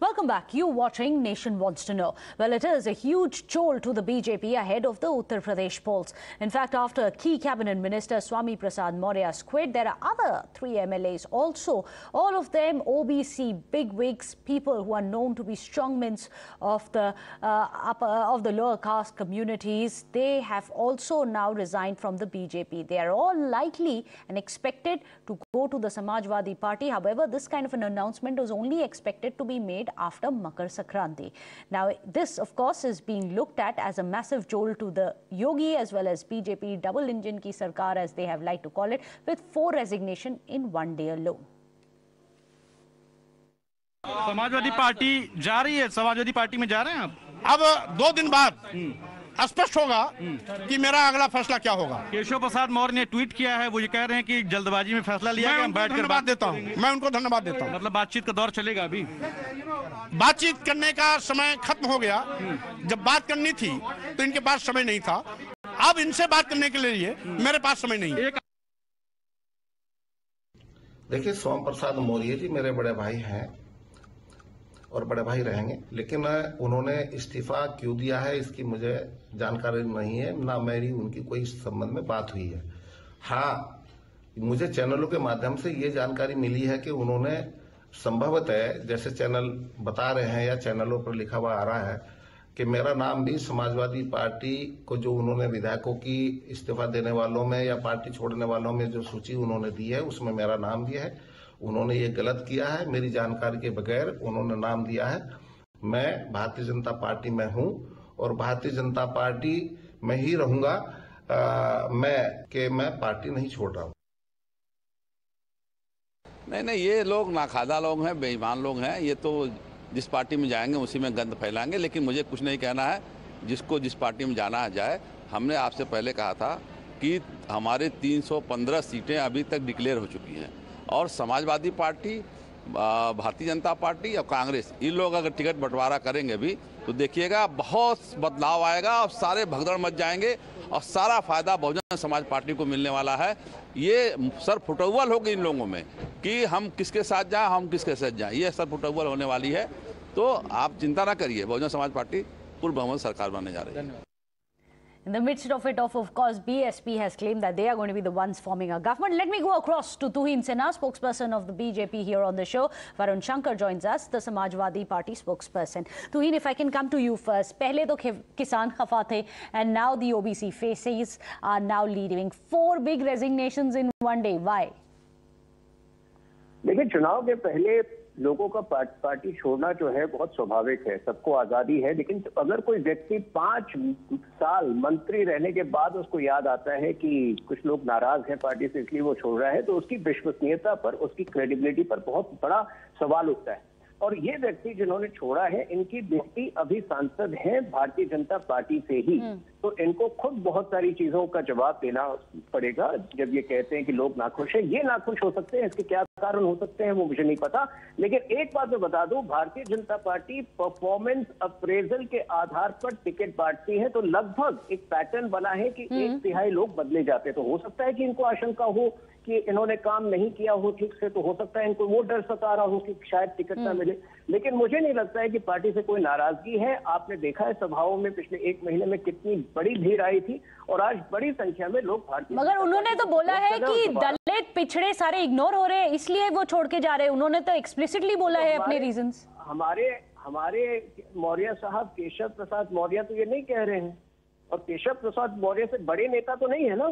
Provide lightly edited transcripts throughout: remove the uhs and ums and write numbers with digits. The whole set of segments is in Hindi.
Welcome back. You watching Nation Wants to Know. Well, it is a huge jolt to the BJP ahead of the Uttar Pradesh polls. In fact, after key cabinet minister Swami Prasad Maurya's quit, there are other 3 MLAs also. All of them OBC bigwigs, people who are known to be strongmen of the lower caste communities. They have also now resigned from the BJP. They are all likely and expected to go to the Samajwadi Party. However, this kind of an announcement was only expected to be made after Makar Sankranti. Now, this, of course, is being looked at as a massive jolt to the Yogi as well as BJP double engine ki sarkar, as they have liked to call it, with 4 resignations in one day alone. Samajwadi party जा रही है, समाजवादी पार्टी में जा रहे हैं आप? अब 2 दिन बाद स्पष्ट होगा कि मेरा अगला फैसला क्या होगा। केशव प्रसाद मौर्य ने ट्वीट किया है, वो ये कह रहे हैं कि जल्दबाजी में फैसला लिया गया। मैं धन्यवाद देता हूं, मैं उनको धन्यवाद देता हूं। मतलब बातचीत का दौर चलेगा अभी? बातचीत करने का समय खत्म हो गया। जब बात करनी थी तो इनके पास समय नहीं था, अब इनसे बात करने के लिए मेरे पास समय नहीं है। देखिए, स्वामी प्रसाद मौर्य जी मेरे बड़े भाई हैं और बड़े भाई रहेंगे, लेकिन उन्होंने इस्तीफा क्यों दिया है इसकी मुझे जानकारी नहीं है, ना मेरी उनकी कोई इस संबंध में बात हुई है। हाँ, मुझे चैनलों के माध्यम से ये जानकारी मिली है कि उन्होंने संभवतः, जैसे चैनल बता रहे हैं या चैनलों पर लिखा हुआ आ रहा है कि मेरा नाम भी समाजवादी पार्टी को, जो उन्होंने विधायकों की इस्तीफा देने वालों में या पार्टी छोड़ने वालों में जो सूची उन्होंने दी है उसमें मेरा नाम दिया है। उन्होंने ये गलत किया है, मेरी जानकारी के बगैर उन्होंने नाम दिया है। मैं भारतीय जनता पार्टी में हूं और भारतीय जनता पार्टी में ही रहूंगा। मैं पार्टी नहीं छोड़ रहा हूं। नहीं, ये लोग नाखादा लोग हैं, बेईमान लोग हैं। ये तो जिस पार्टी में जाएंगे उसी में गंद फैलाएंगे। लेकिन मुझे कुछ नहीं कहना है, जिसको जिस पार्टी में जाना जाए। हमने आपसे पहले कहा था कि हमारे 315 सीटें अभी तक डिक्लेयर हो चुकी हैं और समाजवादी पार्टी, भारतीय जनता पार्टी और कांग्रेस, इन लोग अगर टिकट बंटवारा करेंगे भी तो देखिएगा बहुत बदलाव आएगा और सारे भगदड़ मच जाएंगे और सारा फायदा बहुजन समाज पार्टी को मिलने वाला है। ये सर फुटअव्वल होगी इन लोगों में कि हम किसके साथ जाएं, हम किसके साथ जाएं, ये सर फुटअव्वल होने वाली है। तो आप चिंता ना करिए, बहुजन समाज पार्टी पूर्ण बहुमत सरकार बनने जा रही है। In the midst of it, of course, BSP has claimed that they are going to be the ones forming a government. Let me go across to Tuhin Sinha, spokesperson of the BJP here on the show. Varun Shankar joins us, the Samajwadi Party spokesperson. Tuhin, if I can come to you first. Pehle to Kisan khafa the, and now the OBC faces are now leading 4 big resignations in one day. Why? देखिए, चुनाव के पहले लोगों का पार्टी छोड़ना जो है बहुत स्वाभाविक है, सबको आजादी है। लेकिन अगर कोई व्यक्ति 5 साल मंत्री रहने के बाद उसको याद आता है कि कुछ लोग नाराज हैं पार्टी से इसलिए वो छोड़ रहा है, तो उसकी विश्वसनीयता पर, उसकी क्रेडिबिलिटी पर बहुत बड़ा सवाल उठता है। और ये व्यक्ति जिन्होंने छोड़ा है, इनकी बेटी अभी सांसद हैं भारतीय जनता पार्टी से ही, तो इनको खुद बहुत सारी चीजों का जवाब देना पड़ेगा। जब ये कहते हैं कि लोग नाखुश हैं, ये नाखुश हो सकते हैं, इसके क्या कारण हो सकते हैं वो मुझे नहीं पता। लेकिन एक बात मैं बता दूं, Bharatiya Janata party performance appraisal के आधार पर टिकट बांटती है, तो लगभग एक पैटर्न बना है कि 1/3 लोग बदले जाते हैं। तो हो सकता है कि इनको आशंका हो कि इन्होंने काम नहीं किया हो ठीक से, तो हो सकता है इनको वो डर सता रहा हो कि शायद टिकट ना मिले। लेकिन मुझे नहीं लगता है कि पार्टी से कोई नाराजगी है। आपने देखा है सभाओं में पिछले 1 महीने में कितनी बड़ी भीड़ आई थी और आज बड़ी संख्या में लोग भारतीय, मगर उन्होंने तो बोला है कि दलित पिछड़े सारे इग्नोर हो रहे हैं, इसलिए वो छोड़ के जा रहे हैं। उन्होंने तो एक्सप्लिसिटली बोला है अपने रीजंस। हमारे मौर्य साहब, केशव प्रसाद मौर्य तो ये नहीं कह रहे हैं, और केशव प्रसाद मौर्य से बड़े नेता तो नहीं है ना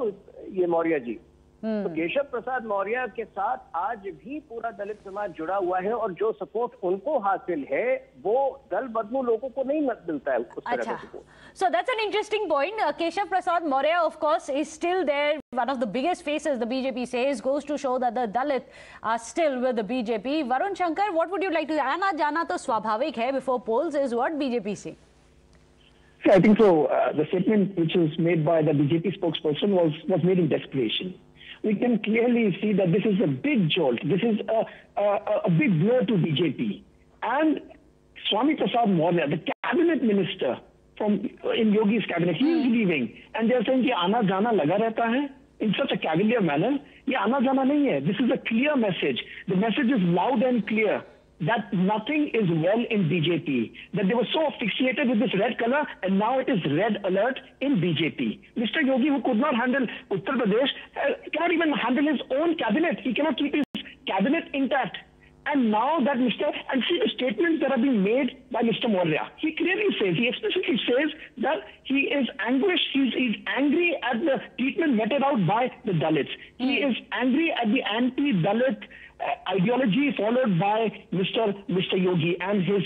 ये मौर्य जी। तो केशव प्रसाद मौर्य के साथ आज भी पूरा दलित समाज जुड़ा हुआ है और जो सपोर्ट उनको हासिल है वो दल बदलू लोगों को नहीं मिलता है उस तरह का support. So that's an interesting point. Keshav Prasad Maurya, of course, is still there. One of the biggest faces, the BJP says, goes to show that the Dalit are still with the BJP. Varun Shankar, what would you like to? आना जाना तो स्वाभाविक है before polls is what BJP say. I think so. The statement which was made by the BJP spokesperson was made in desperation. We can clearly see that this is a big jolt. This is a big blow to BJP. And Swami Prasad Maurya, the cabinet minister in Yogi's cabinet, he is leaving. And they are saying कि आना जाना लगा रहता है in such a cavalier manner. ये आना जाना नहीं है. This is a clear message. The message is loud and clear that nothing is well in BJP, that they were so fixated with this red color, and now it is red alert in BJP. Mr. Yogi, who could not handle Uttar Pradesh, cannot even handle his own cabinet. He cannot keep his cabinet intact. And now that and see the statements that are being made by Mr. Maurya. He clearly says, he explicitly says that he is anguished, he's angry at the treatment meted out by the Dalits. He is angry at the anti-Dalit ideology followed by Mr. Yogi and his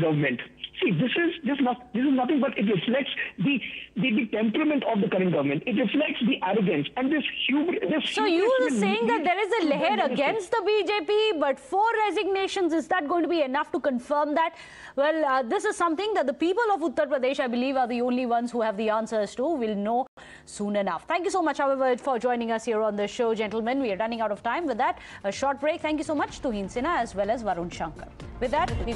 government. See, this is nothing but it reflects the temperament of the current government. It reflects the arrogance and this hubris. So you are saying that there is a leher against the BJP, but 4 resignations, is that going to be enough to confirm that? Well, this is something that the people of Uttar Pradesh, I believe, are the only ones who have the answers to. Will know soon enough. Thank you so much, however, for joining us here on the show, gentlemen. We are running out of time. With that, a short break. Thank you so much to Tuheen Sinha as well as Varun Shankar. With that, we're going